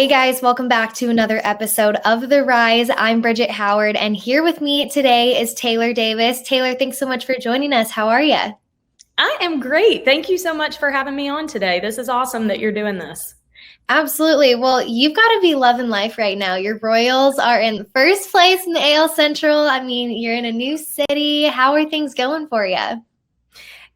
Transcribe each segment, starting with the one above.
Hey guys, welcome back to another episode of The Rise. I'm Bridget Howard, and here with me today is Taylor Davis. Taylor, thanks so much for joining us. How are you? I am great. Thank you so much for having me on today. This is awesome that you're doing this. Absolutely. Well, you've got to be loving life right now. Your Royals are in first place in the AL Central. I mean, you're in a new city. How are things going for you?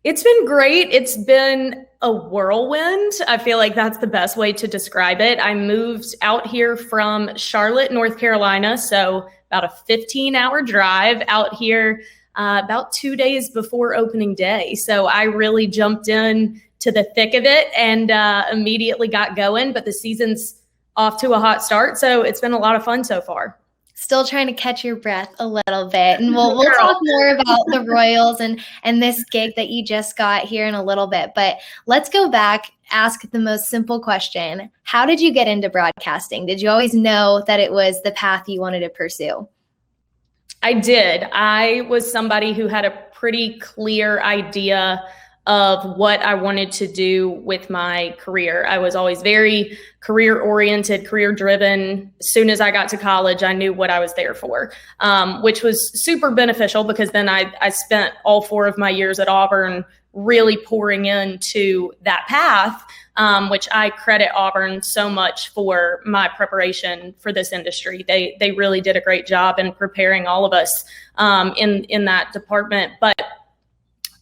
It's been great. It's been a whirlwind. I feel like that's the best way to describe it. I moved out here from Charlotte, North Carolina, so about a 15-hour drive out here about 2 days before opening day. So I really jumped in to the thick of it and immediately got going. But the season's off to a hot start, so it's been a lot of fun so far. Still trying to catch your breath a little bit. And we'll talk more about the Royals and this gig that you just got here in a little bit. But let's go back, ask the most simple question. How did you get into broadcasting? Did you always know that it was the path you wanted to pursue? I did. I was somebody who had a pretty clear idea of what I wanted to do with my career. I was always very career-oriented, career-driven. As soon as I got to college, I knew what I was there for, which was super beneficial because then I spent all 4 of my years at Auburn really pouring into that path, which I credit Auburn so much for my preparation for this industry. They really did a great job in preparing all of us in that department. But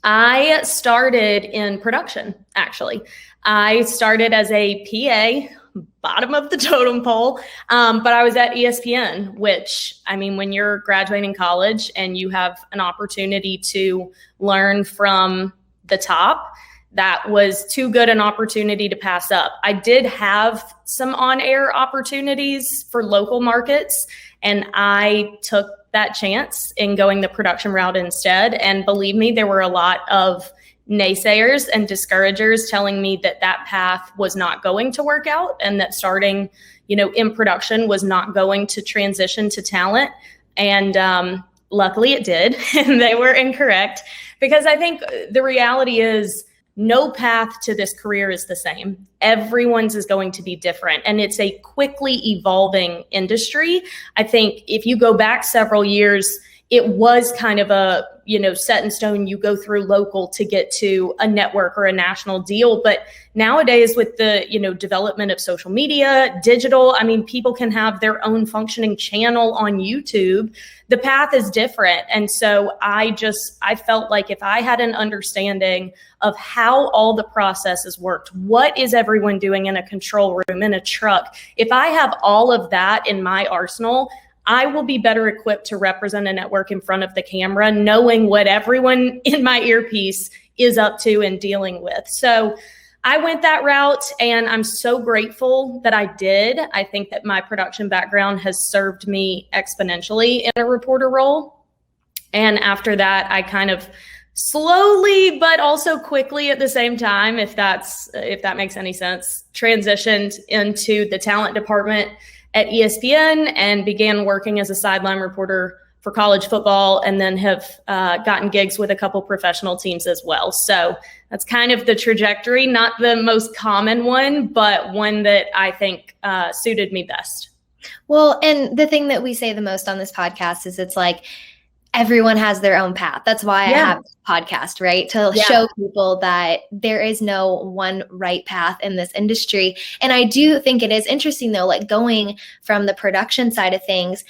I started in production, actually. I started as a PA, bottom of the totem pole, but I was at ESPN, which, I mean, when you're graduating college and you have an opportunity to learn from the top, that was too good an opportunity to pass up. I did have some on-air opportunities for local markets, and I took that chance in going the production route instead. And believe me, there were a lot of naysayers and discouragers telling me that that path was not going to work out and that starting, in production was not going to transition to talent. And luckily it did, and they were incorrect, because I think the reality is no path to this career is the same. Everyone's is going to be different. And it's a quickly evolving industry. I think if you go back several years, it was kind of a, set in stone, you go through local to get to a network or a national deal. But nowadays with the, development of social media, digital, I mean, people can have their own functioning channel on YouTube. The path is different. And so I felt like if I had an understanding of how all the processes worked, what is everyone doing in a control room, in a truck, if I have all of that in my arsenal, I will be better equipped to represent a network in front of the camera, knowing what everyone in my earpiece is up to and dealing with. So I went that route, and I'm so grateful that I did. I think that my production background has served me exponentially in a reporter role. And after that, I kind of slowly, but also quickly at the same time, if that makes any sense, transitioned into the talent department at ESPN and began working as a sideline reporter for college football, and then have gotten gigs with a couple professional teams as well. So that's kind of the trajectory, not the most common one, but one that I think suited me best. Well, and the thing that we say the most on this podcast is it's like, everyone has their own path. That's why I have this podcast, right? To show people that there is no one right path in this industry. And I do think it is interesting, though, like going from the production side of things,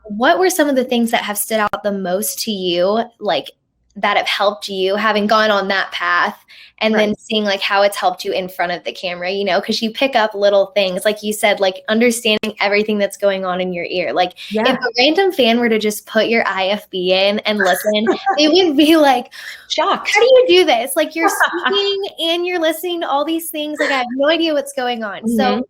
what were some of the things that have stood out the most to you, like that have helped you having gone on that path, and then seeing like how it's helped you in front of the camera, because you pick up little things, like you said, like understanding everything that's going on in your ear. Like if a random fan were to just put your IFB in and listen, they would be like shocked. How do you do this? Like you're speaking and you're listening to all these things. Like I have no idea what's going on. So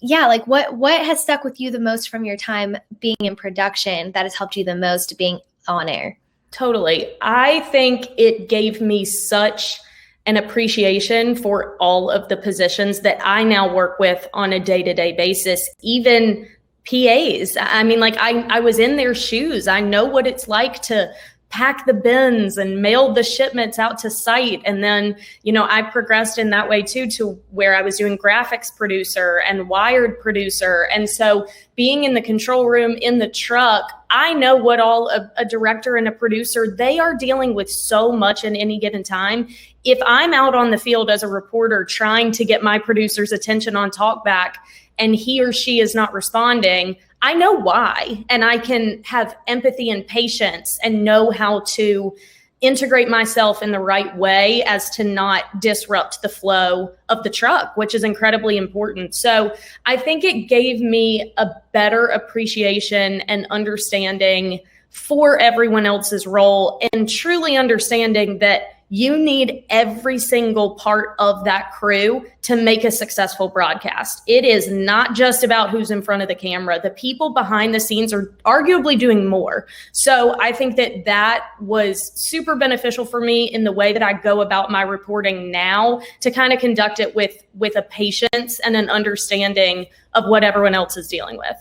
like what has stuck with you the most from your time being in production that has helped you the most being on air? Totally. I think it gave me such an appreciation for all of the positions that I now work with on a day-to-day basis, even PAs. I mean, like I was in their shoes. I know what it's like to packed the bins and mailed the shipments out to site. And then, I progressed in that way too, to where I was doing graphics producer and wired producer. And so being in the control room, in the truck, I know what all a director and a producer, they are dealing with so much in any given time. If I'm out on the field as a reporter trying to get my producer's attention on talkback and he or she is not responding, I know why, and I can have empathy and patience and know how to integrate myself in the right way as to not disrupt the flow of the truck, which is incredibly important. So I think it gave me a better appreciation and understanding for everyone else's role, and truly understanding that you need every single part of that crew to make a successful broadcast. It is not just about who's in front of the camera. The people behind the scenes are arguably doing more. So I think that was super beneficial for me in the way that I go about my reporting now, to kind of conduct it with a patience and an understanding of what everyone else is dealing with.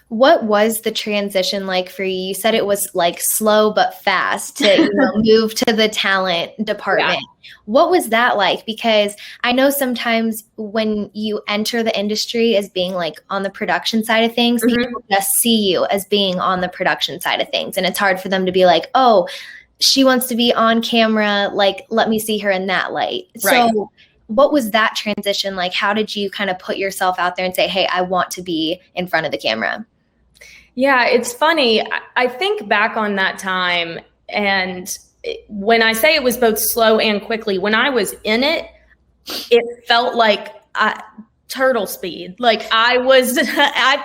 What was the transition like for you? You said it was like slow but fast to move to the talent department. Yeah. What was that like? Because I know sometimes when you enter the industry as being like on the production side of things, people just see you as being on the production side of things. And it's hard for them to be like, oh, she wants to be on camera. Like, let me see her in that light. Right. So what was that transition like? How did you kind of put yourself out there and say, hey, I want to be in front of the camera? Yeah, it's funny. I think back on that time, and when I say it was both slow and quickly, when I was in it, it felt like turtle speed. Like I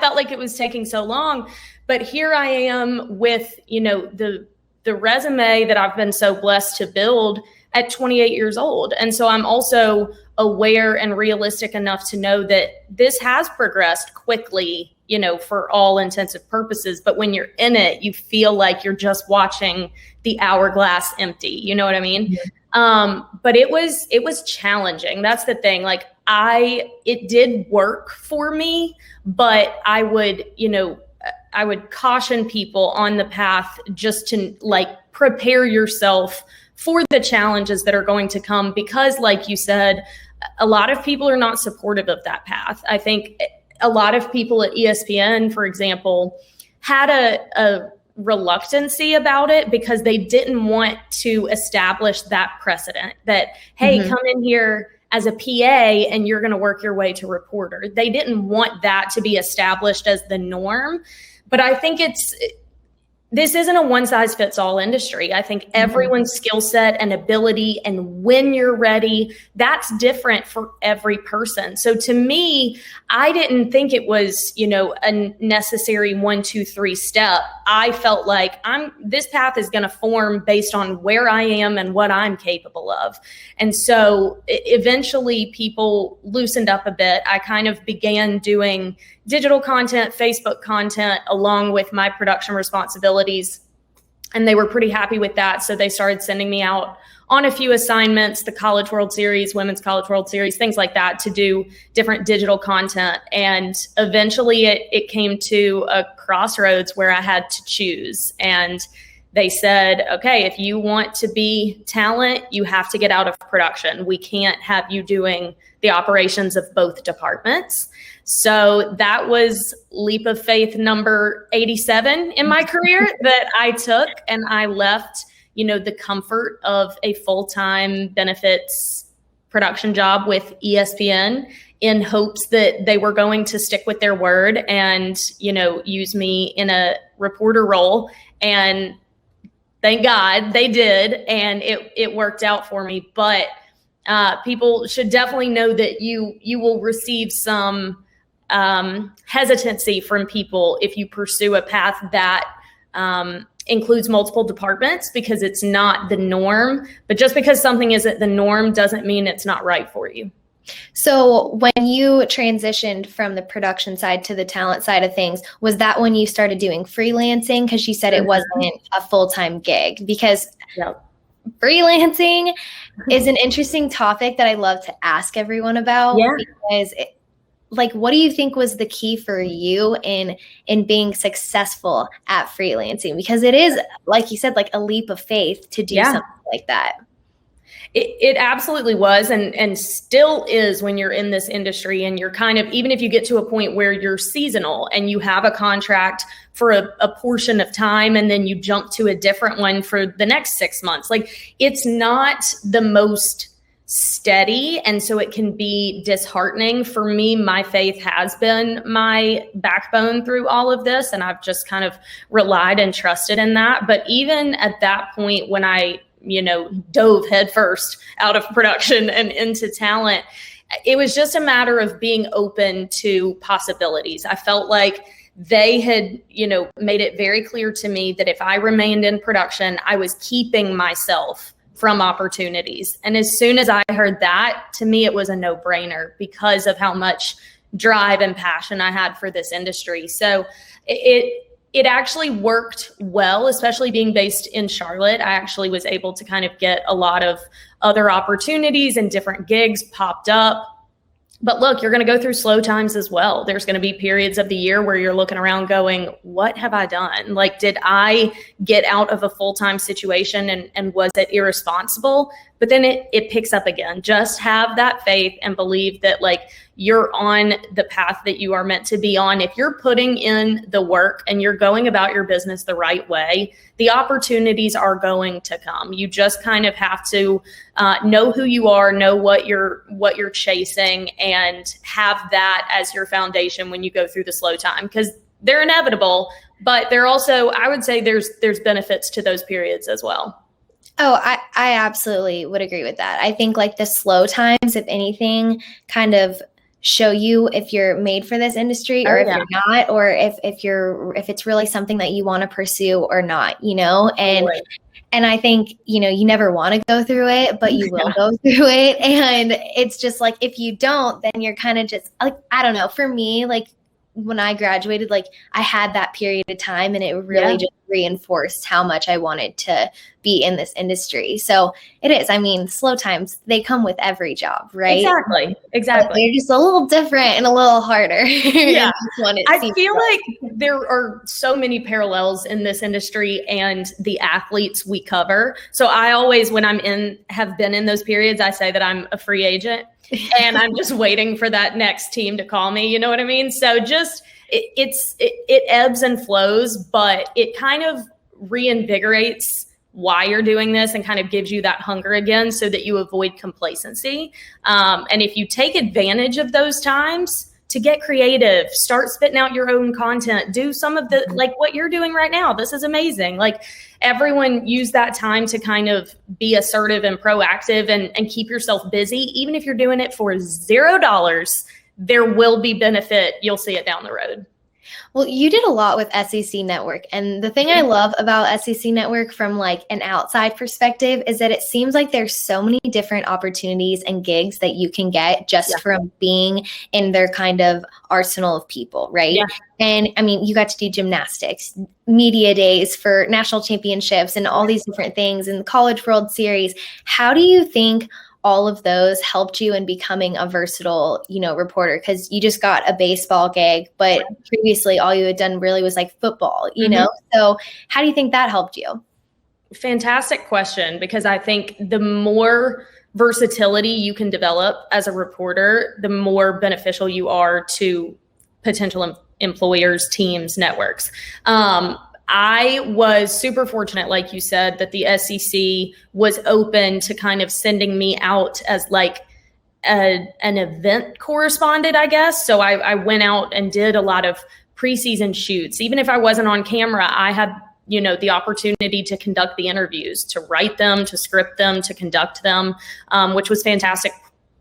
felt like it was taking so long. But here I am with, the resume that I've been so blessed to build at 28 years old. And so I'm also aware and realistic enough to know that this has progressed quickly, for all intensive purposes. But when you're in it, you feel like you're just watching the hourglass empty. You know what I mean? Mm-hmm. But it was challenging. That's the thing. Like it did work for me, but I would caution people on the path just to prepare yourself for the challenges that are going to come, because like you said, a lot of people are not supportive of that path. I think a lot of people at ESPN, for example, had a reluctancy about it because they didn't want to establish that precedent that, hey, come in here as a PA and you're going to work your way to reporter. They didn't want that to be established as the norm. But I think this isn't a one-size-fits-all industry. I think everyone's skill set and ability and when you're ready, that's different for every person. So to me, I didn't think it was, a necessary 1, 2, 3 step. I felt like this path is going to form based on where I am and what I'm capable of. And so eventually people loosened up a bit. I kind of began doing digital content, Facebook content, along with my production responsibilities. And they were pretty happy with that. So they started sending me out on a few assignments, the College World Series, Women's College World Series, things like that, to do different digital content. And eventually it came to a crossroads where I had to choose. And they said, okay, if you want to be talent, you have to get out of production. We can't have you doing the operations of both departments. So that was leap of faith number 87 in my career that I took, and I left, the comfort of a full-time benefits production job with ESPN in hopes that they were going to stick with their word and, use me in a reporter role. And thank God they did, and it worked out for me. But people should definitely know that you will receive some hesitancy from people if you pursue a path that includes multiple departments, because it's not the norm. But just because something isn't the norm doesn't mean it's not right for you. So when you transitioned from the production side to the talent side of things, was that when you started doing freelancing? Because you said it wasn't a full-time gig. Because freelancing is an interesting topic that I love to ask everyone about. Yeah. Because like, what do you think was the key for you in being successful at freelancing? Because it is, like you said, like a leap of faith to do something like that. It absolutely was and still is when you're in this industry and you're kind of, even if you get to a point where you're seasonal and you have a contract for a portion of time and then you jump to a different one for the next 6 months, like it's not the most steady. And so it can be disheartening. For me, my faith has been my backbone through all of this. And I've just kind of relied and trusted in that. But even at that point, when I dove headfirst out of production and into talent, it was just a matter of being open to possibilities. I felt like they had, made it very clear to me that if I remained in production, I was keeping myself from opportunities. And as soon as I heard that, to me, it was a no-brainer because of how much drive and passion I had for this industry. So it actually worked well, especially being based in Charlotte. I actually was able to kind of get a lot of other opportunities and different gigs popped up. But look, you're going to go through slow times as well. There's going to be periods of the year where you're looking around going, what have I done? Like, did I get out of a full-time situation and was it irresponsible? But then it picks up again. Just have that faith and believe that like you're on the path that you are meant to be on. If you're putting in the work and you're going about your business the right way, the opportunities are going to come. You just kind of have to know who you are, know what you're chasing, and have that as your foundation when you go through the slow time, because they're inevitable. But they're also, I would say there's benefits to those periods as well. Oh, I absolutely would agree with that. I think like the slow times, if anything, kind of show you if you're made for this industry or if you're not, or if it's really something that you want to pursue or not, and I think, you never want to go through it, but you will go through it. And it's just like, if you don't, then you're kind of just like, I don't know, for me, like when I graduated, like I had that period of time and it really just reinforced how much I wanted to be in this industry. So it is, I mean, slow times, they come with every job, right? Exactly. But they're just a little different and a little harder. Yeah. I feel like there are so many parallels in this industry and the athletes we cover. So I always, when have been in those periods, I say that I'm a free agent and I'm just waiting for that next team to call me. You know what I mean? So just, it ebbs and flows, but it kind of reinvigorates why you're doing this and kind of gives you that hunger again so that you avoid complacency. And if you take advantage of those times to get creative, start spitting out your own content, do some of the, like what you're doing right now. This is amazing. Like everyone use that time to kind of be assertive and proactive and keep yourself busy. Even if you're doing it for $0, there will be benefit. You'll see it down the road. Well, you did a lot with SEC Network. And the thing I love about SEC Network from like an outside perspective is that it seems like there's so many different opportunities and gigs that you can get just from being in their kind of arsenal of people, right? Yeah. And I mean, you got to do gymnastics, media days for national championships and all these different things, and the College World Series. How do you think all of those helped you in becoming a versatile, reporter? Because you just got a baseball gig, but previously all you had done really was like football, know? So how do you think that helped you? Fantastic question, because I think the more versatility you can develop as a reporter, the more beneficial you are to potential employers, teams, networks. I was super fortunate, like you said, that the SEC was open to kind of sending me out as like an event correspondent, I guess. So I went out and did a lot of preseason shoots. Even if I wasn't on camera, I had, the opportunity to conduct the interviews, to write them, to script them, to conduct them, which was fantastic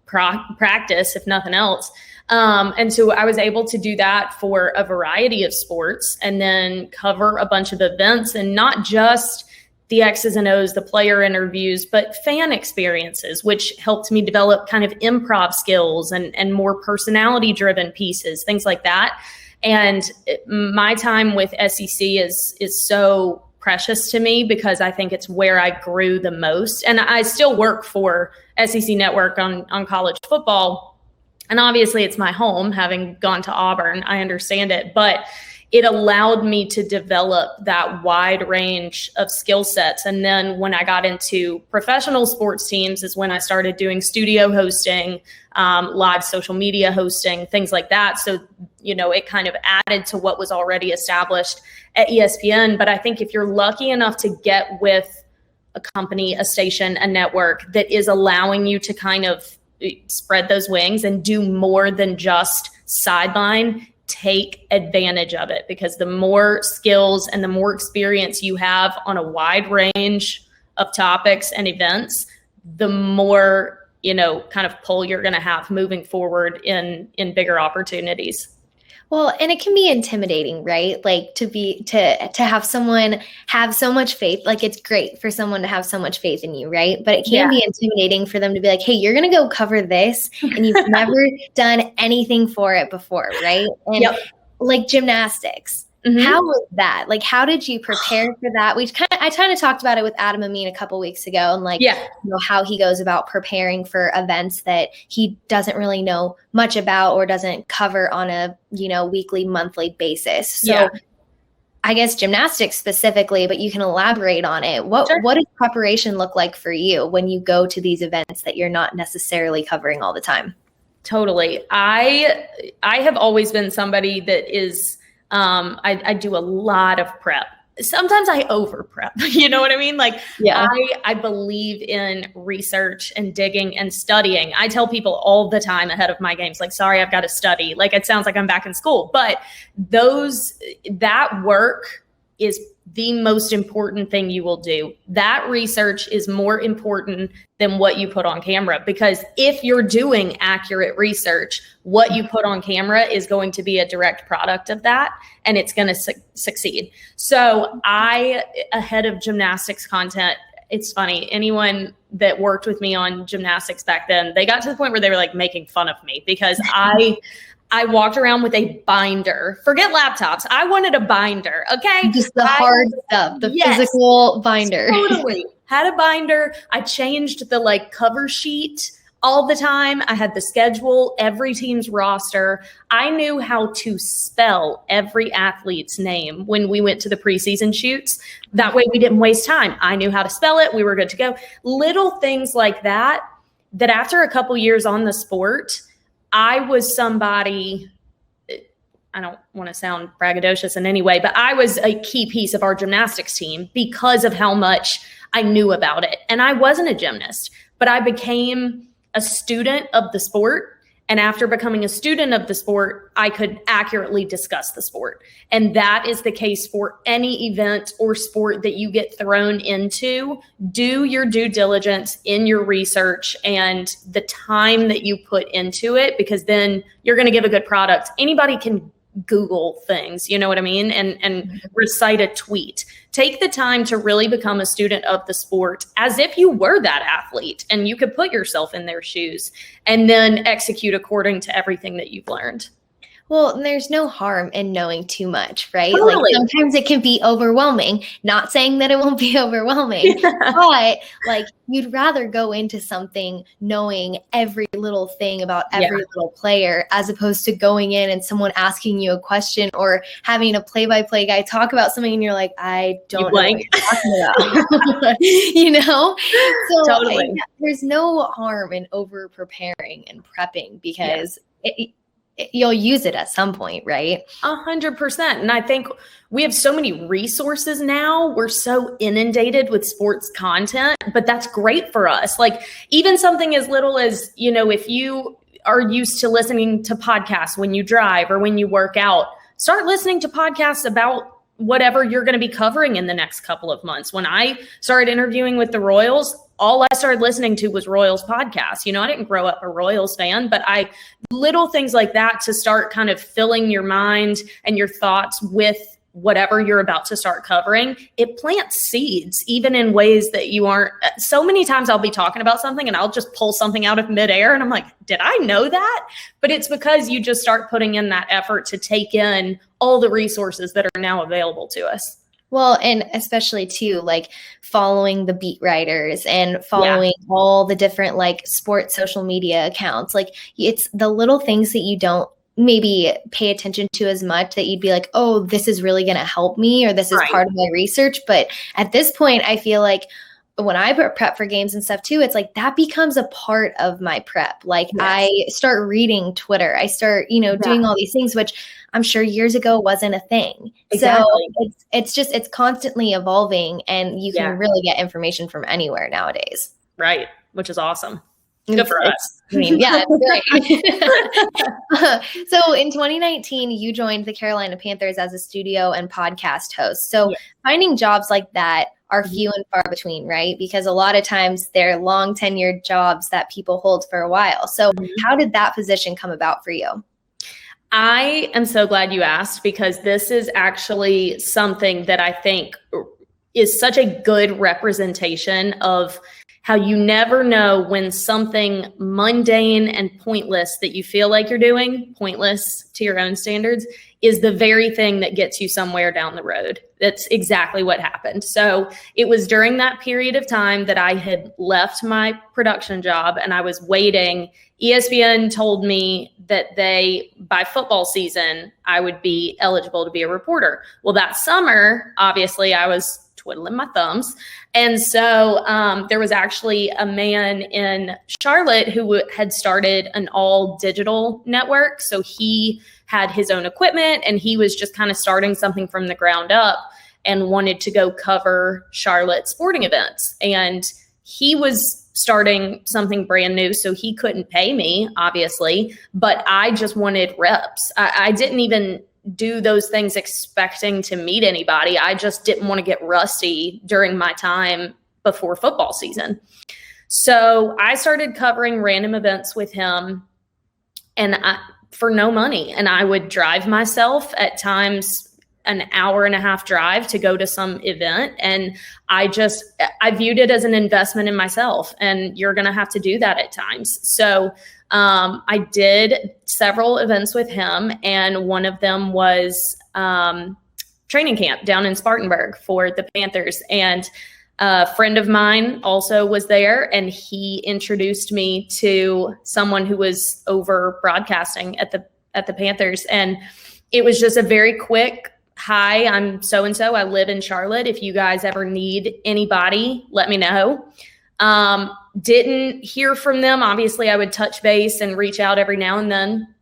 practice, if nothing else. And so I was able to do that for a variety of sports and then cover a bunch of events, and not just the X's and O's, the player interviews, but fan experiences, which helped me develop kind of improv skills and more personality driven pieces, things like that. And my time with SEC is so precious to me because I think it's where I grew the most. And I still work for SEC Network on college football. And obviously it's my home, having gone to Auburn, I understand it, but it allowed me to develop that wide range of skill sets. And then when I got into professional sports teams is when I started doing studio hosting, live social media hosting, things like that. So, it kind of added to what was already established at ESPN. But I think if you're lucky enough to get with a company, a station, a network that is allowing you to kind of spread those wings and do more than just sideline, take advantage of it, because the more skills and the more experience you have on a wide range of topics and events, the more, kind of pull you're going to have moving forward in bigger opportunities. Well, and it can be intimidating, right? Like to have someone have so much faith. Like it's great for someone to have so much faith in you, right? But it can be intimidating for them to be like, hey, you're going to go cover this and you've never done anything for it before, right? And like gymnastics. Mm-hmm. How was that? Like, how did you prepare for that? I kind of talked about it with Adam Amin a couple weeks ago, and how he goes about preparing for events that he doesn't really know much about or doesn't cover on a, weekly, monthly basis. So I guess gymnastics specifically, but you can elaborate on it. What does preparation look like for you when you go to these events that you're not necessarily covering all the time? Totally. I have always been somebody that is, I do a lot of prep. Sometimes I over prep, you know what I mean? Like I believe in research and digging and studying. I tell people all the time ahead of my games, like, sorry, I've got to study. Like it sounds like I'm back in school, but that work is the most important thing you will do. That research is more important than what you put on camera, because if you're doing accurate research, what you put on camera is going to be a direct product of that, and it's going to succeed. So ahead of gymnastics content, it's funny, anyone that worked with me on gymnastics back then, they got to the point where they were like making fun of me because I walked around with a binder. Forget laptops. I wanted a binder. Okay. Just the hard stuff, the physical binder. Totally. Had a binder. I changed the cover sheet all the time. I had the schedule, every team's roster. I knew how to spell every athlete's name when we went to the preseason shoots. That way we didn't waste time. I knew how to spell it. We were good to go. Little things like that after a couple years on the sport, I was somebody, I don't want to sound braggadocious in any way, but I was a key piece of our gymnastics team because of how much I knew about it. And I wasn't a gymnast, but I became a student of the sport. And after becoming a student of the sport, I could accurately discuss the sport. And that is the case for any event or sport that you get thrown into. Do your due diligence in your research and the time that you put into it, because then you're going to give a good product. Anybody can Google things, you know what I mean? And recite a tweet. Take the time to really become a student of the sport as if you were that athlete and you could put yourself in their shoes and then execute according to everything that you've learned. Well, there's no harm in knowing too much, right? Totally. Like sometimes it can be overwhelming, not saying that it won't be overwhelming, but like you'd rather go into something knowing every little thing about every little player as opposed to going in and someone asking you a question or having a play-by-play guy talk about something and you're like, I don't know what you're talking about. You know? So totally. There's no harm in over preparing and prepping because you'll use it at some point, right? 100%. And I think we have so many resources now. We're so inundated with sports content, but that's great for us. Like even something as little as, if you are used to listening to podcasts when you drive or when you work out, start listening to podcasts about whatever you're going to be covering in the next couple of months. When I started interviewing with the Royals, all I started listening to was Royals podcasts. I didn't grow up a Royals fan, but little things like that to start kind of filling your mind and your thoughts with whatever you're about to start covering. It plants seeds, even in ways that you aren't. So many times I'll be talking about something and I'll just pull something out of midair and I'm like, did I know that? But it's because you just start putting in that effort to take in all the resources that are now available to us. Well, and especially too, like following the beat writers and following all the different like sports social media accounts. Like it's the little things that you don't maybe pay attention to as much that you'd be like, oh, this is really going to help me, or this is part of my research. But at this point, I feel like when I prep for games and stuff too, it's like that becomes a part of my prep. Like I start reading Twitter, I start, doing all these things, which I'm sure years ago wasn't a thing. Exactly. So it's constantly evolving, and you can really get information from anywhere nowadays. Right. Which is awesome. Good for us. It's great. So in 2019, you joined the Carolina Panthers as a studio and podcast host. So finding jobs like that are few and far between, right? Because a lot of times they're long tenured jobs that people hold for a while. So how did that position come about for you? I am so glad you asked, because this is actually something that I think is such a good representation of how you never know when something mundane and pointless that you feel like you're doing, pointless to your own standards, is the very thing that gets you somewhere down the road. That's exactly what happened. So it was during that period of time that I had left my production job and I was waiting. ESPN told me that by football season, I would be eligible to be a reporter. Well, that summer, obviously, I was twiddling my thumbs. And so there was actually a man in Charlotte who had started an all digital network. So he had his own equipment and he was just kind of starting something from the ground up and wanted to go cover Charlotte sporting events. And he was starting something brand new, so he couldn't pay me, obviously, but I just wanted reps. I didn't even do those things expecting to meet anybody. I just didn't want to get rusty during my time before football season. So I started covering random events with him for no money. And I would drive myself at times an hour and a half drive to go to some event. And I viewed it as an investment in myself, and you're going to have to do that at times. So I did several events with him, and one of them was training camp down in Spartanburg for the Panthers. And a friend of mine also was there, and he introduced me to someone who was over broadcasting at the Panthers. And it was just a very quick, hi, I'm so-and-so. I live in Charlotte. If you guys ever need anybody, let me know. Didn't hear from them. Obviously, I would touch base and reach out every now and then,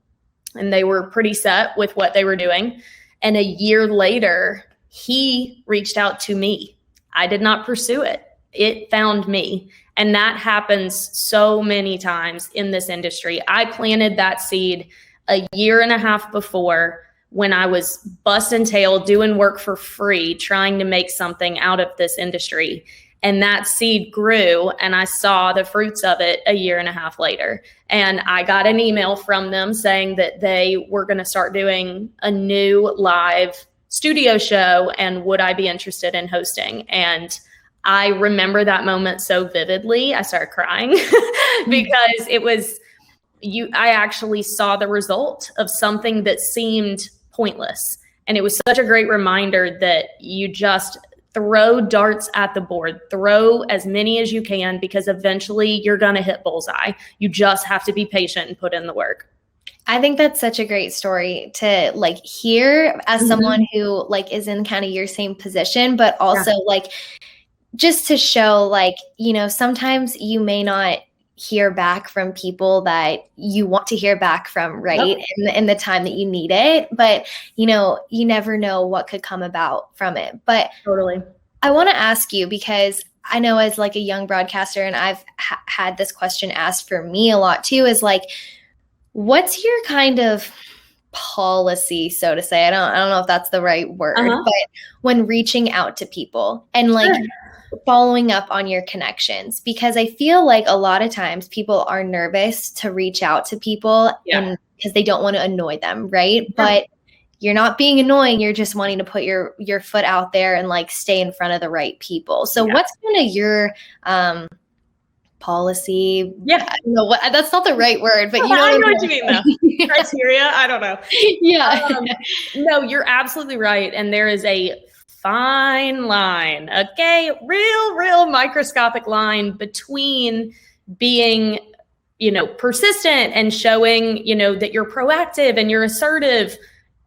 and they were pretty set with what they were doing. And a year later, he reached out to me. I did not pursue it. It found me. And that happens so many times in this industry. I planted that seed a year and a half before, when I was busting tail doing work for free, trying to make something out of this industry. And that seed grew, and I saw the fruits of it a year and a half later. And I got an email from them saying that they were going to start doing a new live studio show, and would I be interested in hosting? And I remember that moment so vividly. I started crying because it was I actually saw the result of something that seemed pointless. And it was such a great reminder that you just throw darts at the board, throw as many as you can, because eventually you're going to hit bullseye. You just have to be patient and put in the work. I think that's such a great story to like hear as someone who like is in kind of your same position, but also like just to show like, sometimes you may not hear back from people that you want to hear back from, right? In the time that you need it. But, you never know what could come about from it. But totally. I want to ask you, because I know as like a young broadcaster, and I've had this question asked for me a lot too, is like, what's your kind of policy, so to say? I don't know if that's the right word, but when reaching out to people and like following up on your connections, because I feel like a lot of times people are nervous to reach out to people and because they don't want to annoy them, right? But you're not being annoying. You're just wanting to put your foot out there and like stay in front of the right people. So what's kind of your policy? I don't know what, that's not the right word, but I know what you mean though. Criteria? I don't know. Yeah. No, you're absolutely right. And there is a fine line, okay? Real microscopic line between being, persistent and showing, that you're proactive and you're assertive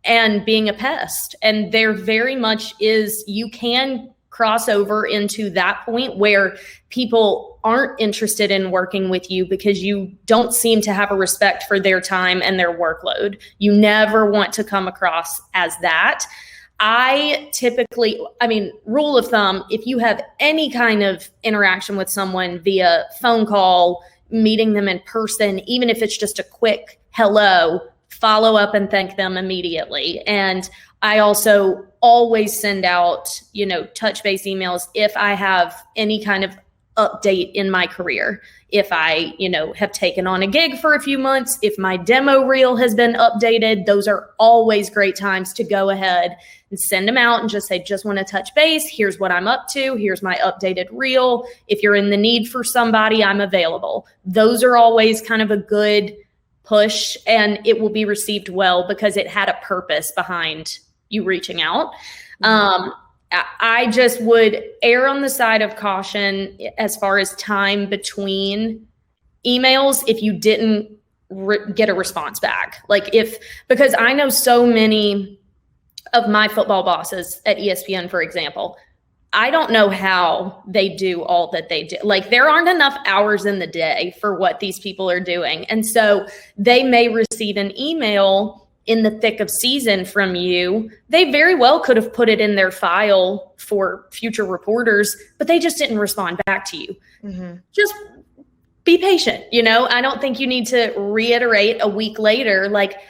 and being a pest. And there very much is, you can cross over into that point where people aren't interested in working with you because you don't seem to have a respect for their time and their workload. You never want to come across as that. Rule of thumb, if you have any kind of interaction with someone via phone call, meeting them in person, even if it's just a quick hello, follow up and thank them immediately. And I also always send out, touch base emails if I have any kind of update in my career. If I, have taken on a gig for a few months, if my demo reel has been updated, those are always great times to go ahead and send them out and just say, just want to touch base. Here's what I'm up to. Here's my updated reel. If you're in the need for somebody, I'm available. Those are always kind of a good push, and it will be received well because it had a purpose behind you reaching out. I just would err on the side of caution as far as time between emails if you didn't get a response back. Because I know so many of my football bosses at ESPN, for example, I don't know how they do all that they do. There aren't enough hours in the day for what these people are doing. And so they may receive an email in the thick of season from you. They very well could have put it in their file for future reporters, but they just didn't respond back to you. Mm-hmm. Just be patient. I don't think you need to reiterate a week later,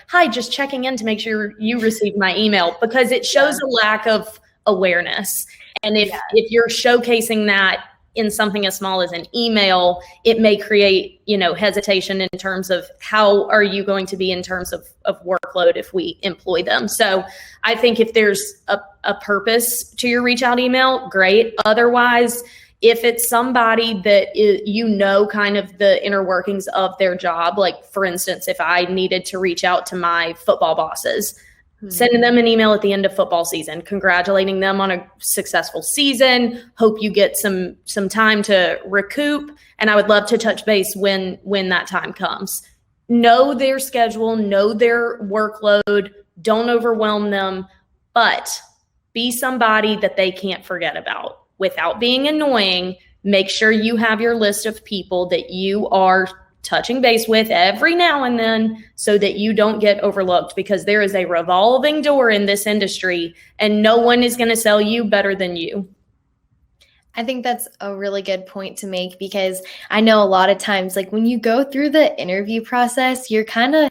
hi, just checking in to make sure you received my email, because it shows a lack of awareness. And if you're showcasing that in something as small as an email, it may create, hesitation in terms of how are you going to be in terms of workload if we employ them. So I think if there's a purpose to your reach out email, great. Otherwise, if it's somebody that kind of the inner workings of their job, for instance, if I needed to reach out to my football bosses, sending them an email at the end of football season, congratulating them on a successful season. Hope you get some time to recoup. And I would love to touch base when that time comes. Know their schedule, know their workload, don't overwhelm them, but be somebody that they can't forget about. Without being annoying, make sure you have your list of people that you are touching base with every now and then so that you don't get overlooked, because there is a revolving door in this industry and no one is going to sell you better than you. I think that's a really good point to make, because I know a lot of times, when you go through the interview process, you're kind of,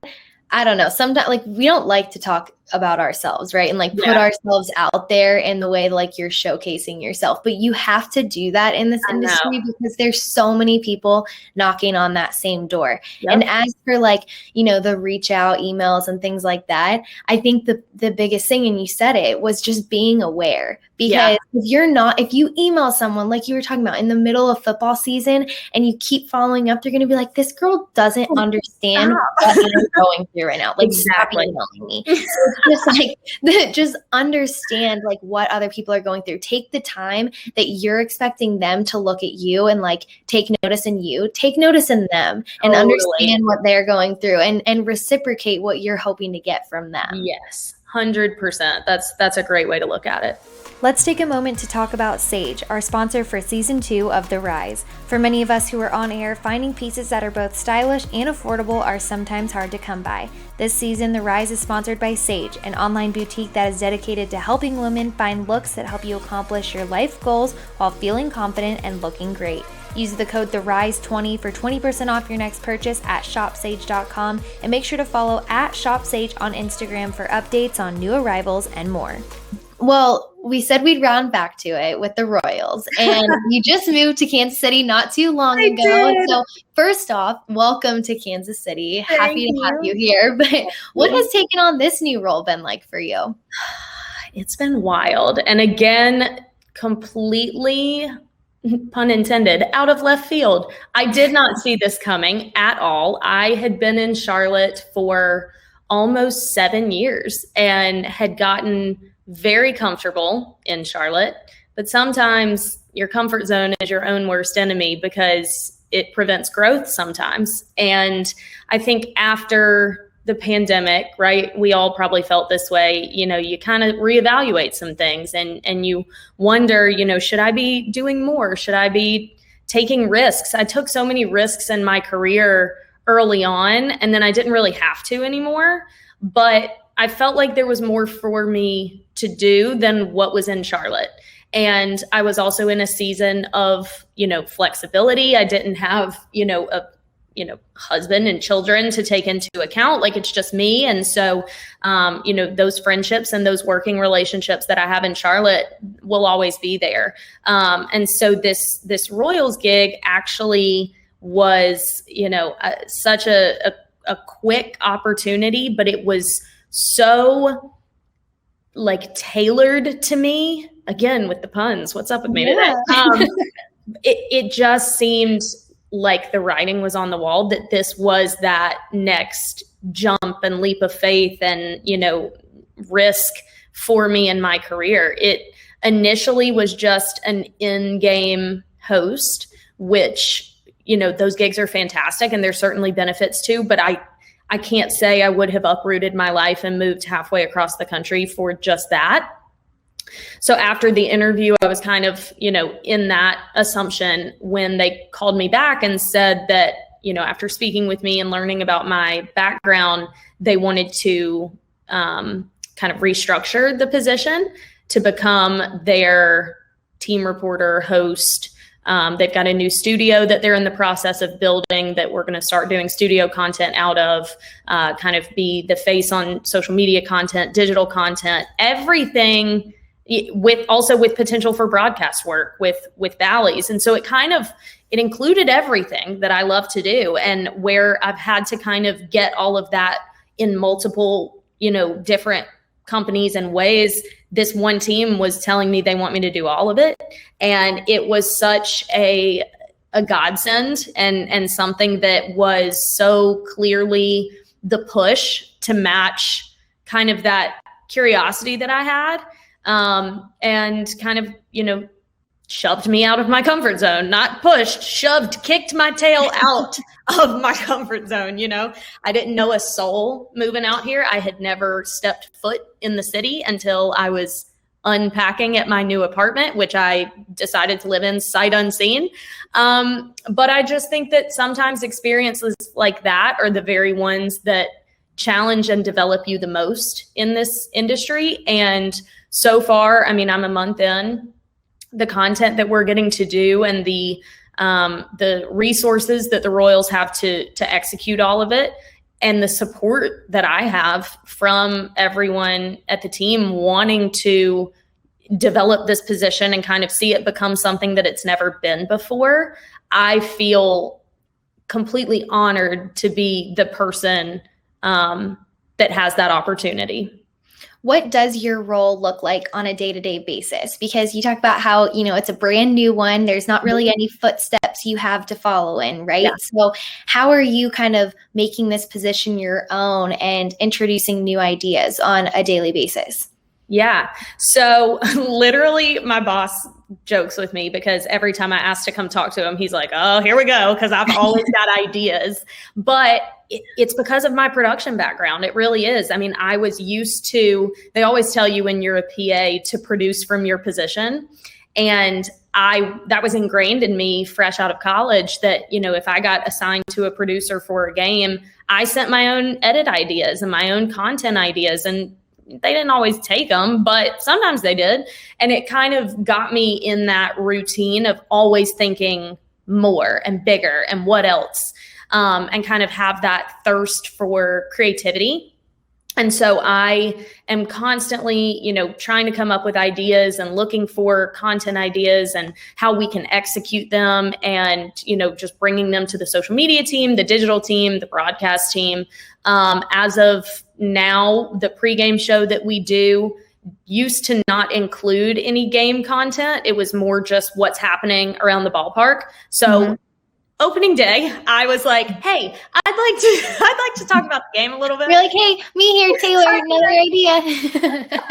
I don't know, sometimes we don't like to talk about ourselves, right? And put ourselves out there in the way you're showcasing yourself. But you have to do that in this industry because there's so many people knocking on that same door. Yep. And as for the reach out emails and things like that, I think the biggest thing, and you said it, was just being aware. Because if you email someone, like you were talking about, in the middle of football season and you keep following up, they're going to be like, this girl doesn't understand what I'm going through right now. Stop emailing me. So just understand what other people are going through. Take the time that you're expecting them to look at you and take notice in you. Take notice in them and understand what they're going through and reciprocate what you're hoping to get from them. Yes, 100%. That's a great way to look at it. Let's take a moment to talk about Sage, our sponsor for Season 2 of The Rise. For many of us who are on air, finding pieces that are both stylish and affordable are sometimes hard to come by. This season, The Rise is sponsored by Sage, an online boutique that is dedicated to helping women find looks that help you accomplish your life goals while feeling confident and looking great. Use the code THERISE20 for 20% off your next purchase at shopsage.com, and make sure to follow @ShopSage on Instagram for updates on new arrivals and more. Well, we said we'd round back to it with the Royals, and you just moved to Kansas City not too long ago. Did. So first off, welcome to Kansas City. Happy to have you here. But what has taken on this new role been like for you? It's been wild. And again, completely, pun intended, out of left field. I did not see this coming at all. I had been in Charlotte for almost 7 years and had gotten very comfortable in Charlotte, but sometimes your comfort zone is your own worst enemy because it prevents growth sometimes. And I think after the pandemic, right, we all probably felt this way, you kind of reevaluate some things and you wonder, should I be doing more? Should I be taking risks? I took so many risks in my career early on, and then I didn't really have to anymore. But I felt like there was more for me to do than what was in Charlotte. And I was also in a season of, flexibility. I didn't have, a husband and children to take into account. Like, it's just me. And so, those friendships and those working relationships that I have in Charlotte will always be there. And so this Royals gig actually was, such a quick opportunity, but it was so like tailored to me. Again, with the puns, what's up with me today? It just seemed like the writing was on the wall, that this was that next jump and leap of faith and, risk for me in my career. It initially was just an in-game host, which, those gigs are fantastic and there's certainly benefits too, but I can't say I would have uprooted my life and moved halfway across the country for just that. So after the interview, I was kind of, in that assumption when they called me back and said that, after speaking with me and learning about my background, they wanted to kind of restructure the position to become their team reporter, host. They've got a new studio that they're in the process of building that we're going to start doing studio content out of, kind of be the face on social media content, digital content, everything, with potential for broadcast work with Bally's. And so it included everything that I love to do, and where I've had to kind of get all of that in multiple, different companies and ways. This one team was telling me they want me to do all of it. And it was such a godsend and something that was so clearly the push to match kind of that curiosity that I had. And kind of, shoved me out of my comfort zone, not pushed, shoved, kicked my tail out of my comfort zone. I didn't know a soul moving out here. I had never stepped foot in the city until I was unpacking at my new apartment, which I decided to live in sight unseen. But I just think that sometimes experiences like that are the very ones that challenge and develop you the most in this industry. And so far, I'm a month in. The content that we're getting to do and the resources that the Royals have to execute all of it, and the support that I have from everyone at the team wanting to develop this position and kind of see it become something that it's never been before, I feel completely honored to be the person that has that opportunity. What does your role look like on a day-to-day basis? Because you talk about how, it's a brand new one. There's not really any footsteps you have to follow in, right? Yeah. So how are you kind of making this position your own and introducing new ideas on a daily basis? Yeah. So literally my boss jokes with me because every time I ask to come talk to him, he's like, oh, here we go. Cause I've always got ideas, but it's because of my production background. It really is. I was used to, they always tell you when you're a PA to produce from your position. And that was ingrained in me fresh out of college that, if I got assigned to a producer for a game, I sent my own edit ideas and my own content ideas, and they didn't always take them, but sometimes they did. And it kind of got me in that routine of always thinking more and bigger and what else, and kind of have that thirst for creativity. And so I am constantly, trying to come up with ideas and looking for content ideas and how we can execute them, and, just bringing them to the social media team, the digital team, the broadcast team. As of now, the pregame show that we do used to not include any game content. It was more just what's happening around the ballpark. So opening day, I was like, hey, I'd like to talk about the game a little bit. You're like, hey, me here, Taylor, another idea.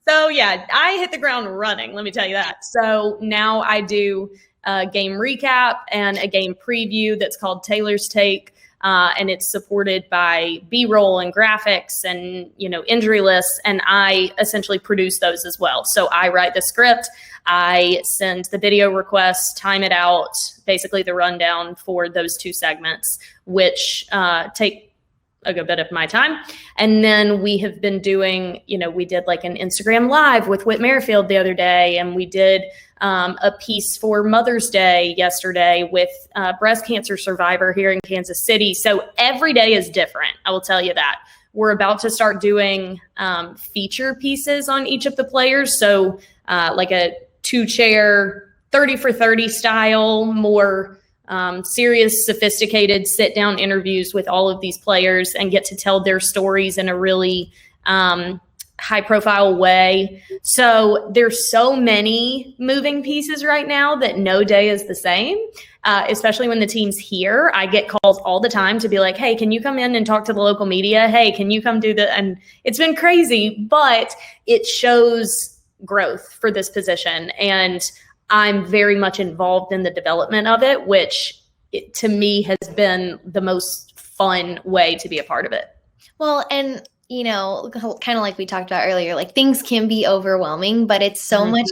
So yeah, I hit the ground running, let me tell you that. So now I do a game recap and a game preview that's called Taylor's Take. And it's supported by B-roll and graphics and, injury lists. And I essentially produce those as well. So I write the script, I send the video requests, time it out, basically the rundown for those two segments, which take a good bit of my time. And then we have been doing, we did like an Instagram Live with Whit Merrifield the other day, and we did a piece for Mother's Day yesterday with a breast cancer survivor here in Kansas City. So every day is different. I will tell you that. We're about to start doing feature pieces on each of the players. So like a 2-chair, 30 for 30 style, more serious, sophisticated sit-down interviews with all of these players and get to tell their stories in a really high-profile way. So there's so many moving pieces right now that no day is the same, especially when the team's here. I get calls all the time to be like, hey, can you come in and talk to the local media? Hey, can you come do the, and it's been crazy, but it shows growth for this position. And I'm very much involved in the development of it, which to me has been the most fun way to be a part of it. Well, and kind of like we talked about earlier, like things can be overwhelming, but it's so much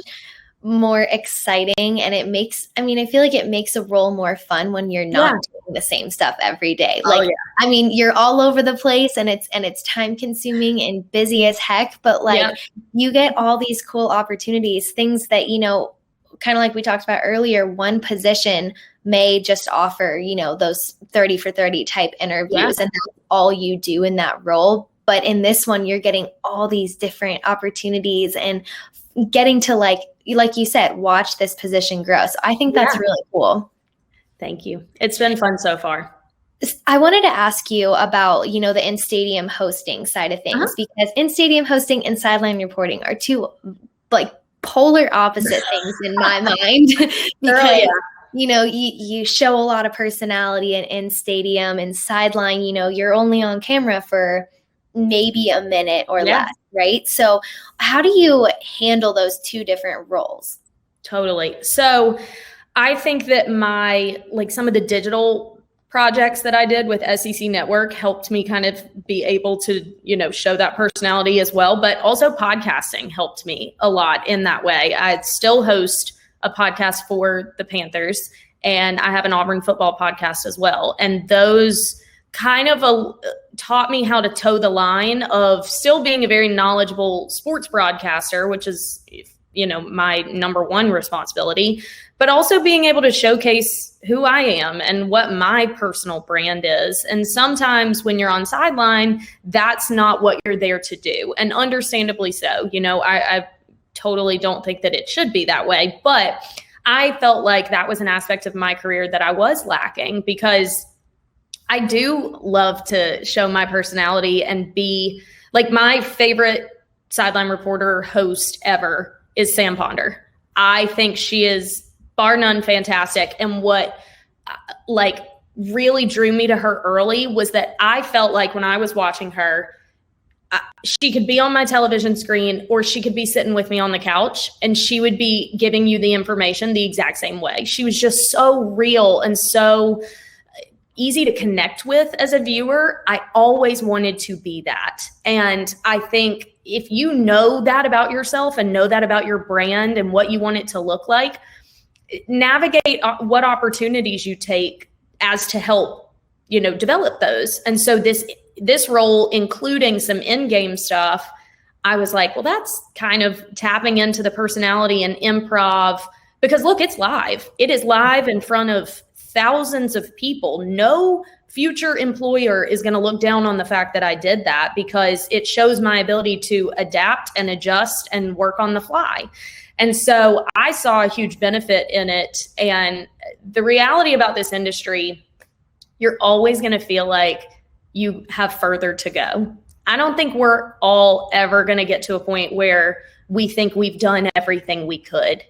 more exciting. And it makes, I feel like it makes a role more fun when you're not doing the same stuff every day. Like, you're all over the place and it's time consuming and busy as heck, but like you get all these cool opportunities, things that, kind of like we talked about earlier, one position may just offer, those 30 for 30 type interviews and that's all you do in that role. But in this one, you're getting all these different opportunities and getting to like you said, watch this position grow. So I think that's really cool. Thank you. It's been fun so far. I wanted to ask you about, the in-stadium hosting side of things, because in-stadium hosting and sideline reporting are two like polar opposite things in my mind. Because you show a lot of personality in stadium, and sideline, you're only on camera for maybe a minute or less, right? So how do you handle those two different roles? Totally. So I think that some of the digital projects that I did with SEC Network helped me kind of be able to, show that personality as well. But also podcasting helped me a lot in that way. I still host a podcast for the Panthers, and I have an Auburn football podcast as well. And those kind of taught me how to toe the line of still being a very knowledgeable sports broadcaster, which is, my number one responsibility, but also being able to showcase who I am and what my personal brand is. And sometimes when you're on sideline, that's not what you're there to do. And understandably so, I totally don't think that it should be that way, but I felt like that was an aspect of my career that I was lacking, because I do love to show my personality and be like, my favorite sideline reporter host ever is Sam Ponder. I think she is bar none fantastic. And what really drew me to her early was that I felt like when I was watching her, she could be on my television screen or she could be sitting with me on the couch, and she would be giving you the information the exact same way. She was just so real and so easy to connect with as a viewer. I always wanted to be that. And I think if you know that about yourself and know that about your brand and what you want it to look like, navigate what opportunities you take as to help, develop those. And so this role, including some in-game stuff, I was like, well, that's kind of tapping into the personality and improv, because look, it's live. It is live in front of thousands of people. No future employer is going to look down on the fact that I did that, because it shows my ability to adapt and adjust and work on the fly. And so I saw a huge benefit in it. And the reality about this industry, you're always going to feel like you have further to go. I don't think we're all ever going to get to a point where we think we've done everything we could.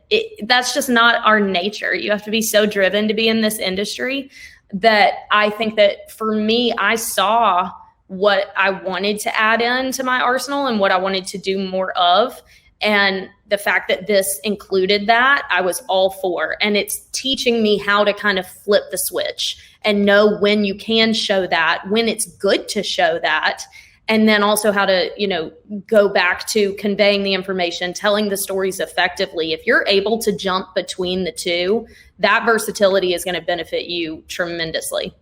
That's just not our nature. You have to be so driven to be in this industry that I think that for me, I saw what I wanted to add into my arsenal and what I wanted to do more of. And the fact that this included that, I was all for. And it's teaching me how to kind of flip the switch and know when you can show that, when it's good to show that. And then also how to, go back to conveying the information, telling the stories effectively. If you're able to jump between the two, that versatility is going to benefit you tremendously.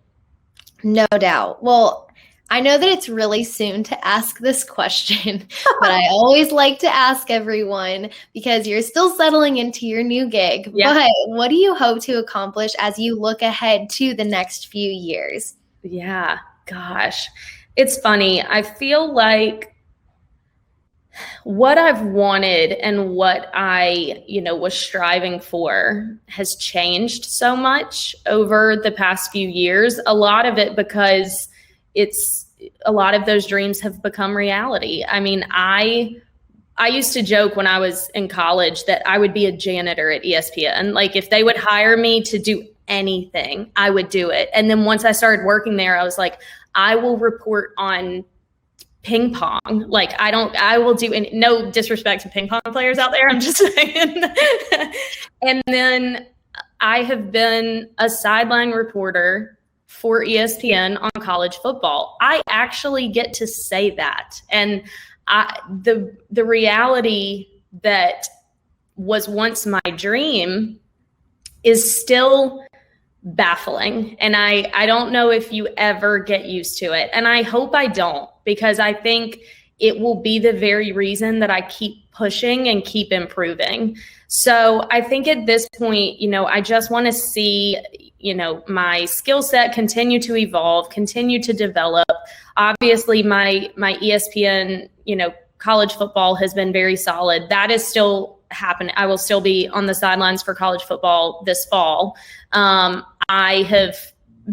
No doubt. Well, I know that it's really soon to ask this question, but I always like to ask everyone because you're still settling into your new gig. Yeah. But what do you hope to accomplish as you look ahead to the next few years? Yeah, gosh, it's funny. I feel like what I've wanted and what I, was striving for has changed so much over the past few years. A lot of it because a lot of those dreams have become reality. I mean, I used to joke when I was in college that I would be a janitor at ESPN. Like if they would hire me to do anything, I would do it. And then once I started working there, I was like, I will report on ping pong. Like I will do, and no disrespect to ping pong players out there, I'm just saying. And then I have been a sideline reporter for ESPN on college football. I actually get to say that. And the reality that was once my dream is still baffling. And I don't know if you ever get used to it. And I hope I don't, because I think it will be the very reason that I keep pushing and keep improving. So I think at this point, I just want to see, my skill set continue to evolve, continue to develop. Obviously, my ESPN, college football has been very solid. That is still happening. I will still be on the sidelines for college football this fall. I have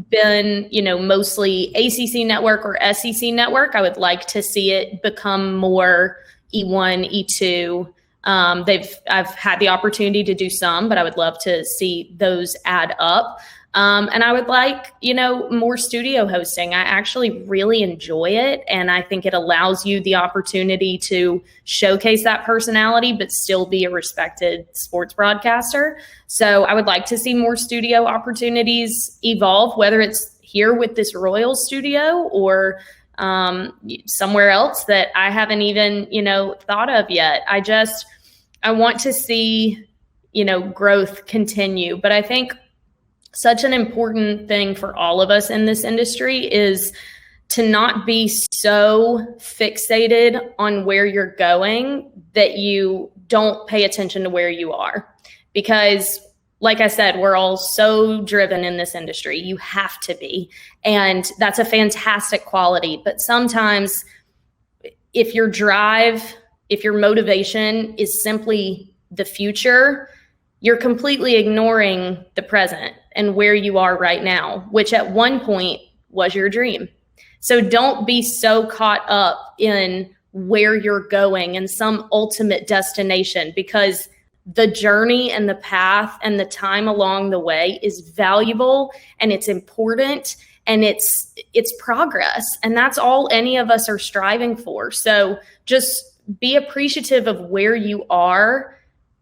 been, mostly ACC network or SEC network. I would like to see it become more E1, E2. I've had the opportunity to do some, but I would love to see those add up. And I would like, more studio hosting. I actually really enjoy it. And I think it allows you the opportunity to showcase that personality, but still be a respected sports broadcaster. So I would like to see more studio opportunities evolve, whether it's here with this Royals studio or somewhere else that I haven't even, thought of yet. I want to see, growth continue. But I think such an important thing for all of us in this industry is to not be so fixated on where you're going that you don't pay attention to where you are. Because like I said, we're all so driven in this industry. You have to be. And that's a fantastic quality. But sometimes if your drive, if your motivation is simply the future, you're completely ignoring the present and where you are right now, which at one point was your dream. So don't be so caught up in where you're going and some ultimate destination, because the journey and the path and the time along the way is valuable and it's important and it's progress. And that's all any of us are striving for. So just be appreciative of where you are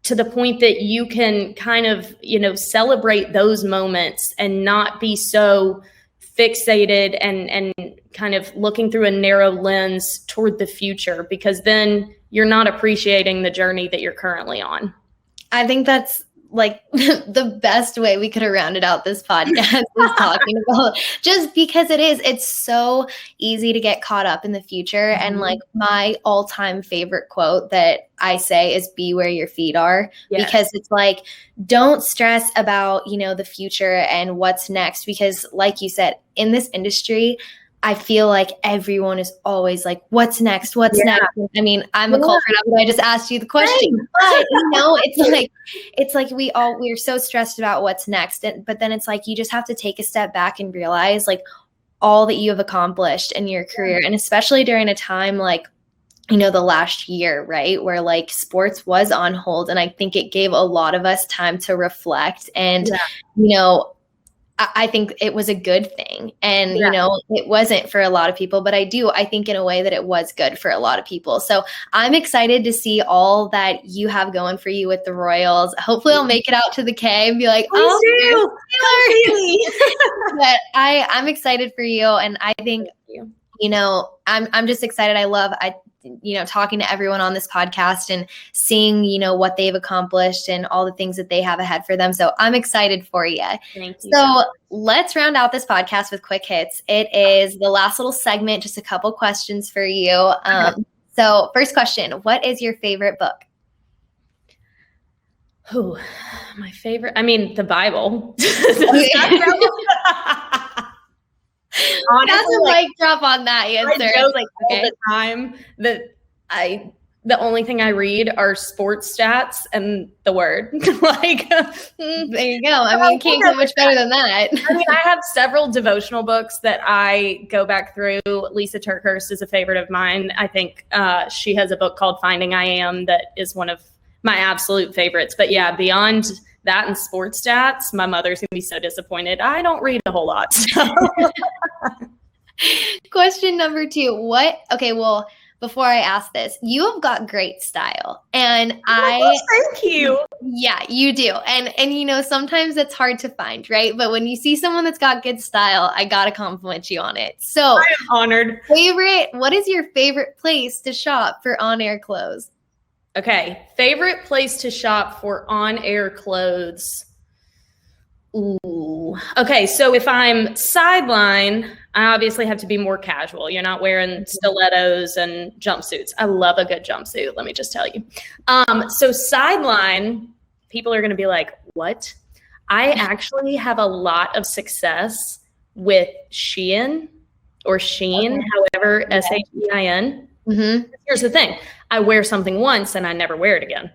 to the point that you can kind of, celebrate those moments and not be so fixated and kind of looking through a narrow lens toward the future, because then you're not appreciating the journey that you're currently on. I think that's like the best way we could have rounded out this podcast is talking about, just because it's so easy to get caught up in the future. Mm-hmm. And like my all-time favorite quote that I say is be where your feet are. Yes. Because it's like, don't stress about, the future and what's next, because like you said, in this industry, I feel like everyone is always like, what's next? What's next? I mean, I'm a culprit of it. I just asked you the question. Right. But, it's like we're so stressed about what's next. But then it's like, you just have to take a step back and realize like all that you have accomplished in your career. And especially during a time like the last year, right? Where like sports was on hold. And I think it gave a lot of us time to reflect. And, I think it was a good thing. And, it wasn't for a lot of people, but I think in a way that it was good for a lot of people. So I'm excited to see all that you have going for you with the Royals. Hopefully I'll make it out to the K and be like, oh, but I'm excited for you. And I think, I'm just excited. I love talking to everyone on this podcast and seeing, what they've accomplished and all the things that they have ahead for them. So I'm excited for you. Thank you. So let's round out this podcast with quick hits. It is the last little segment, just a couple questions for you. So first question, what is your favorite book? Oh, my favorite, the Bible. Honestly, that's a mic drop on that answer. I joke all the time that the only thing I read are sports stats and the Word. There you go. You can't get much better than that. I have several devotional books that I go back through. Lisa Turkhurst is a favorite of mine. I think she has a book called Finding I Am that is one of my absolute favorites. But yeah, beyond that and sports stats, my mother's gonna be so disappointed. I don't read a whole lot. So. Question number 2. Before I ask this, you have got great style. And thank you. Yeah, you do. And sometimes it's hard to find, right? But when you see someone that's got good style, I gotta compliment you on it. So I am honored. What is your favorite place to shop for on-air clothes? Okay, favorite place to shop for on-air clothes. Ooh. Okay, so if I'm Sideline, I obviously have to be more casual. You're not wearing stilettos and jumpsuits. I love a good jumpsuit, let me just tell you. So Sideline, people are going to be like, what? I actually have a lot of success with Shein or Sheen, however, Shein. Mm-hmm. Here's the thing. I wear something once and I never wear it again.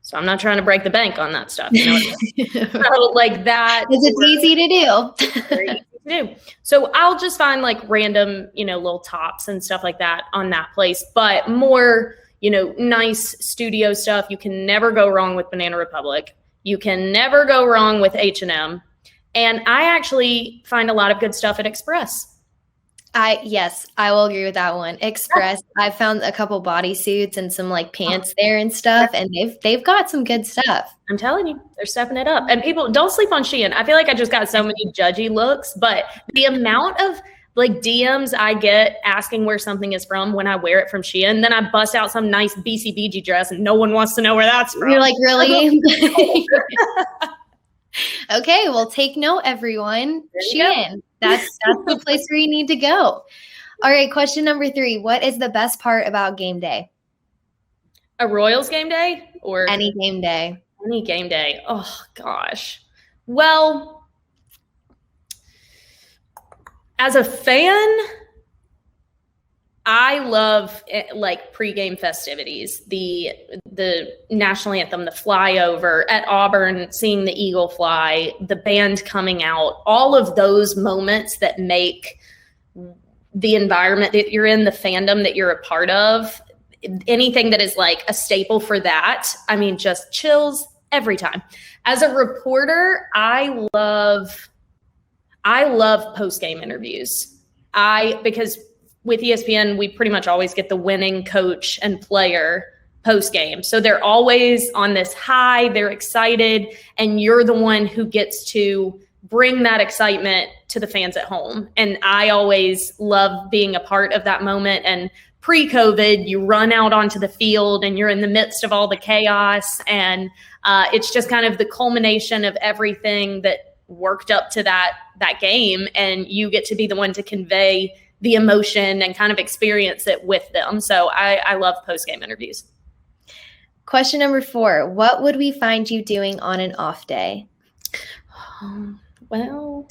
So I'm not trying to break the bank on that stuff. You know what I mean? So like that. It's easy to do. Very easy to do. So I'll just find like random, little tops and stuff like that on that place, but more, nice studio stuff. You can never go wrong with Banana Republic. You can never go wrong with H&M. And I actually find a lot of good stuff at Express. Yes, I will agree with that one. Express, I found a couple bodysuits and some like pants there and stuff, and they've got some good stuff. I'm telling you, they're stepping it up. And people, don't sleep on Shein. I feel like I just got so many judgy looks, but the amount of like DMs I get asking where something is from when I wear it from Shein, then I bust out some nice BCBG dress and no one wants to know where that's from. You're like, really? Okay, well, take note, everyone. Shein. That's the place where you need to go. All right, question number 3. What is the best part about game day? A Royals game day or any game day? Any game day. Oh gosh. Well, as a fan, I love like pregame festivities, the national anthem, the flyover at Auburn, seeing the Eagle fly, the band coming out, all of those moments that make the environment that you're in, the fandom that you're a part of, anything that is like a staple for that. Just chills every time. As a reporter, I love post-game interviews. Because with ESPN, we pretty much always get the winning coach and player post-game. So they're always on this high, they're excited, and you're the one who gets to bring that excitement to the fans at home. And I always love being a part of that moment. And pre-COVID, you run out onto the field and you're in the midst of all the chaos. And it's just kind of the culmination of everything that worked up to that game. And you get to be the one to convey the emotion and kind of experience it with them. So I love post-game interviews. Question number 4, what would we find you doing on an off day? Well,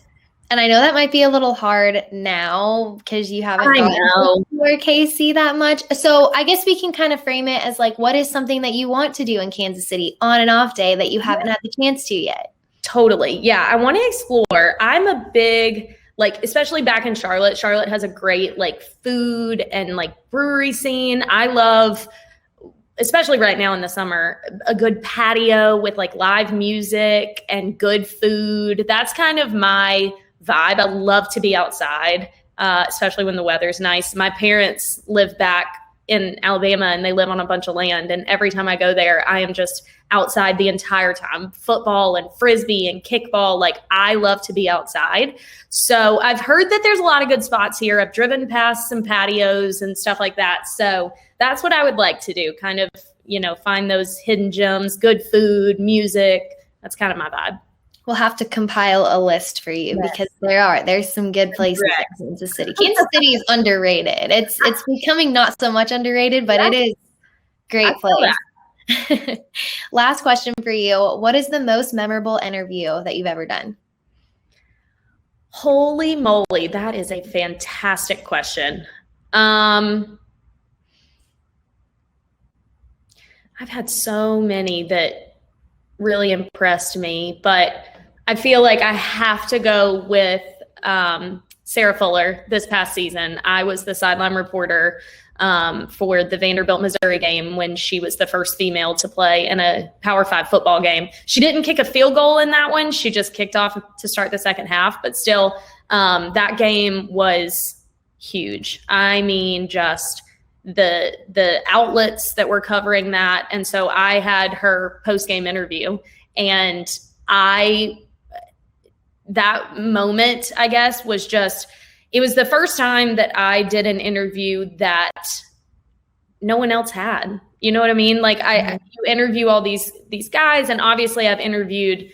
and I know that might be a little hard now because you haven't gone to KC that much. So I guess we can kind of frame it as like, what is something that you want to do in Kansas City on an off day that you haven't had the chance to yet? Totally. Yeah. I want to explore. I'm a big like, especially back in Charlotte. Charlotte has a great like food and like brewery scene. I love, especially right now in the summer, a good patio with like live music and good food. That's kind of my vibe. I love to be outside, especially when the weather's nice. My parents live back in Alabama and they live on a bunch of land. And every time I go there, I am just outside the entire time. Football and frisbee and kickball. Like, I love to be outside. So I've heard that there's a lot of good spots here. I've driven past some patios and stuff like that. So that's what I would like to do. Kind of, find those hidden gems, good food, music. That's kind of my vibe. We'll have to compile a list for you because there's some good places in Kansas City. Kansas City is underrated. It's becoming not so much underrated, but it is a great place. Last question for you. What is the most memorable interview that you've ever done? Holy moly, that is a fantastic question. I've had so many that really impressed me, but I feel like I have to go with Sarah Fuller this past season. I was the sideline reporter for the Vanderbilt, Missouri game when she was the first female to play in a Power 5 football game. She didn't kick a field goal in that one. She just kicked off to start the second half, but still, that game was huge. I mean, just the outlets that were covering that. And so I had her post-game interview, and that moment, I guess, was just, it was the first time that I did an interview that no one else had. You know what I mean? Like, you interview all these guys, and obviously I've interviewed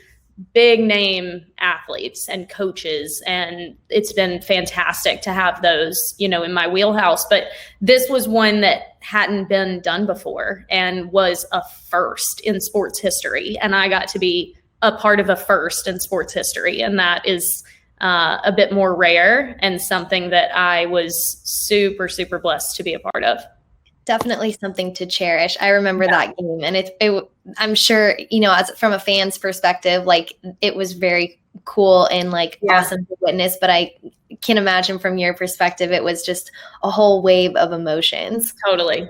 big name athletes and coaches, and it's been fantastic to have those, in my wheelhouse. But this was one that hadn't been done before and was a first in sports history. And I got to be a part of a first in sports history. And that is a bit more rare and something that I was super, super blessed to be a part of. Definitely something to cherish. I remember that game, and I'm sure, as from a fan's perspective, like, it was very cool and awesome to witness, but I can imagine from your perspective, it was just a whole wave of emotions. Totally.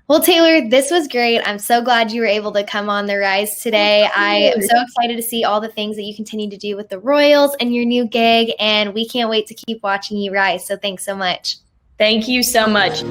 Well, Taylor, this was great. I'm so glad you were able to come on The Rise today. I am so excited to see all the things that you continue to do with the Royals and your new gig, and we can't wait to keep watching you rise. So thanks so much. Thank you so much.